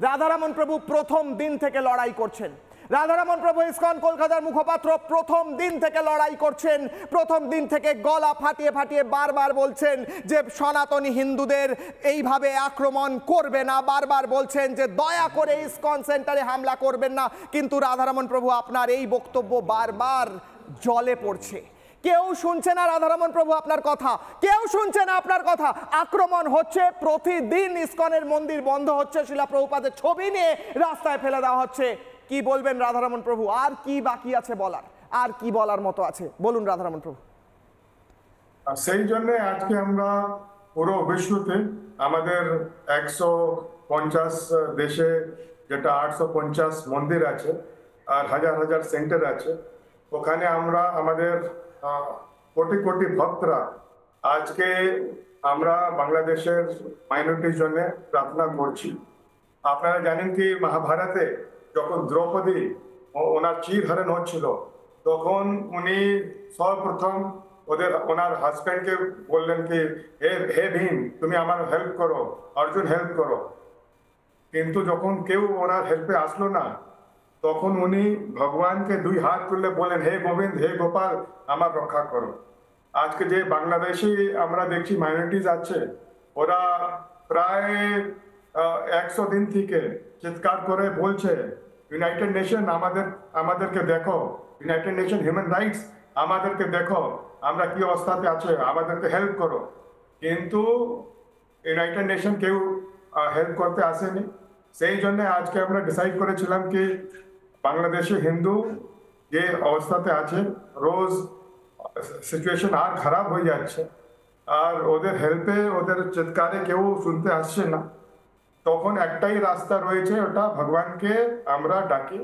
রাধারমণ প্রভু প্রথম দিন থেকে লড়াই করছেন। রাধারমণ প্রভু ইসকন কলকাতার মুখপাত্র প্রথম দিন থেকে লড়াই করছেন। প্রথম দিন থেকে গলা ফাটিয়ে ফাটিয়ে বারবার বলছেন যে সনাতনী হিন্দুদের এইভাবে আক্রমণ করবে না, বারবার বলছেন যে দয়া করে ইসকন সেন্টারে হামলা করবেন না। কিন্তু রাধারমণ প্রভু আপনার এই বক্তব্য বারবার জলে পড়ছে। কেউ শুনছে না রাধারমণ প্রভু আপনার কথা, কেউ শুনছে না আপনার কথা। আক্রমণ হচ্ছে, প্রতিদিন ইসকনের মন্দির বন্ধ হচ্ছে, শিলা প্রভুপাদের ছবি নিয়ে রাস্তায় ফেলে দেওয়া হচ্ছে। কি বলবেন রাধারমণ প্রভু? আর কি বাকি আছে বলার? আর কি বলার মতো আছে বলুন রাধারমণ প্রভু। সেই জন্য আজকে আমরা পুরো বিশ্বতে আমাদের 150 দেশে, যেটা 850 মন্দির আছে আর হাজার হাজার সেন্টার আছে, ওখানে আমরা আমাদের কোটি কোটি ভক্তরা আজকে আমরা বাংলাদেশের মাইনরিটির জন্য প্রার্থনা করছি। আপনারা জানেন কি মহাভারতে যখন দ্রৌপদী ওনার চিরহরণ হচ্ছিল, তখন উনি সর্বপ্রথম ওনার হাজব্যান্ডকে বললেন কি হে ভীম, তুমি আমার হেল্প করো, অর্জুন হেল্প করো। কিন্তু যখন কেউ ওনার হেল্পে আসলো না, তখন উনি ভগবানকে 2 হাত তুলে বলেন হে গোবিন্দ, হে গোপাল, আমার রক্ষা করো। আজকে যে বাংলাদেশি আমরা দেখছি মাইনরিটিস আছে, ওরা প্রায় 100 দিন থেকে চিৎকার করে বলছে ইউনাইটেড নেশন আমাদেরকে দেখো, ইউনাইটেড নেশন হিউম্যান রাইটস আমাদেরকে দেখো, আমরা কি অবস্থাতে আছে, আমাদেরকে হেল্প করো। কিন্তু ইউনাইটেড নেশন কেউ হেল্প করতে আসেনি। সেই জন্য আজকে আমরা ডিসাইড করেছিলাম কি বাংলাদেশে হিন্দু যে অবস্থাতে আছে, রোজ সিচুয়েশন আর খারাপ হয়ে যাচ্ছে, আর ওদের হেল্পে ওদের চিৎকারে কেউ শুনতে আসছে না। তখন একটাই রাস্তা রয়েছে, ওটা ভগবানকে আমরা ডাকি।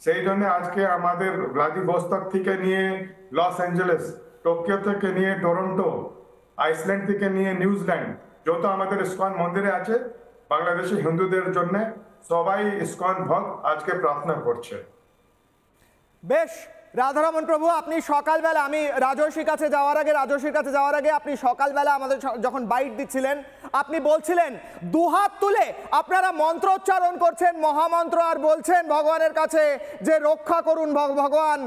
সেই জন্য আজকে আমাদের ভ্লাদিভস্টক থেকে নিয়ে লস অ্যাঞ্জেলেস, টোকিও থেকে নিয়ে টরন্টো, আইসল্যান্ড থেকে নিয়ে নিউজিল্যান্ড, যত আমাদের ইসকন মন্দিরে আছে বাংলাদেশি হিন্দুদের জন্য, সবাই ইসকন ভক্ত আজকে প্রার্থনা করছে। বেশ রাধারমণ প্রভু, আপনি সকালবেলা, আমি রাজর্ষির কাছে যাওয়ার আগে আপনি সকালবেলা আমাদের যখন বাইট দিচ্ছিলেন, আপনি বলছিলেন দুহাত তুলে আপনারা মন্ত্র উচ্চারণ করছেন, মহামন্ত্র, আর বলছেন ভগবানের কাছে যে রক্ষা করুন। ভগবান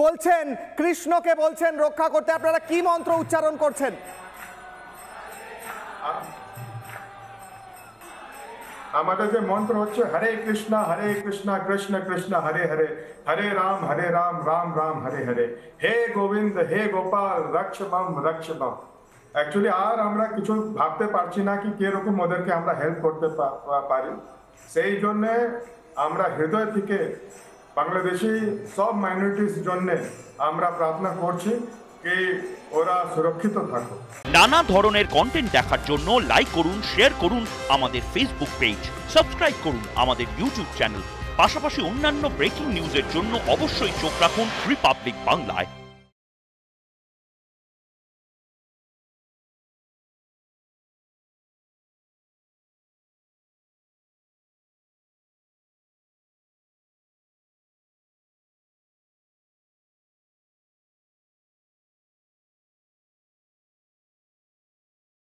বলছেন, কৃষ্ণকে বলছেন রক্ষা করতে। আপনারা কি মন্ত্র উচ্চারণ করছেন? আমাদের যে মন্ত্র হচ্ছে হরে কৃষ্ণ কৃষ্ণ কৃষ্ণ হরে হরে, হরে রাম রাম রাম হরে হরে, হে গোবিন্দ হে গোপাল রক্ষমম রক্ষমম। অ্যাকচুয়ালি আর আমরা কিছু ভাবতে পারছি না কি কিরকম ওদেরকে আমরা হেল্প করতে পারি। সেই জন্যে আমরা হৃদয় থেকে বাংলাদেশি সব মাইনরিটিস জন্য আমরা প্রার্থনা করছি কি ওরা সুরক্ষিত থাকুক। নানা ধরনের কন্টেন্ট দেখার জন্য লাইক করুন, শেয়ার করুন আমাদের ফেসবুক পেজ, সাবস্ক্রাইব করুন আমাদের ইউটিউব চ্যানেল। পাশাপাশি অন্যান্য ব্রেকিং নিউজের জন্য অবশ্যই চোখ রাখুন রিপাবলিক বাংলায়।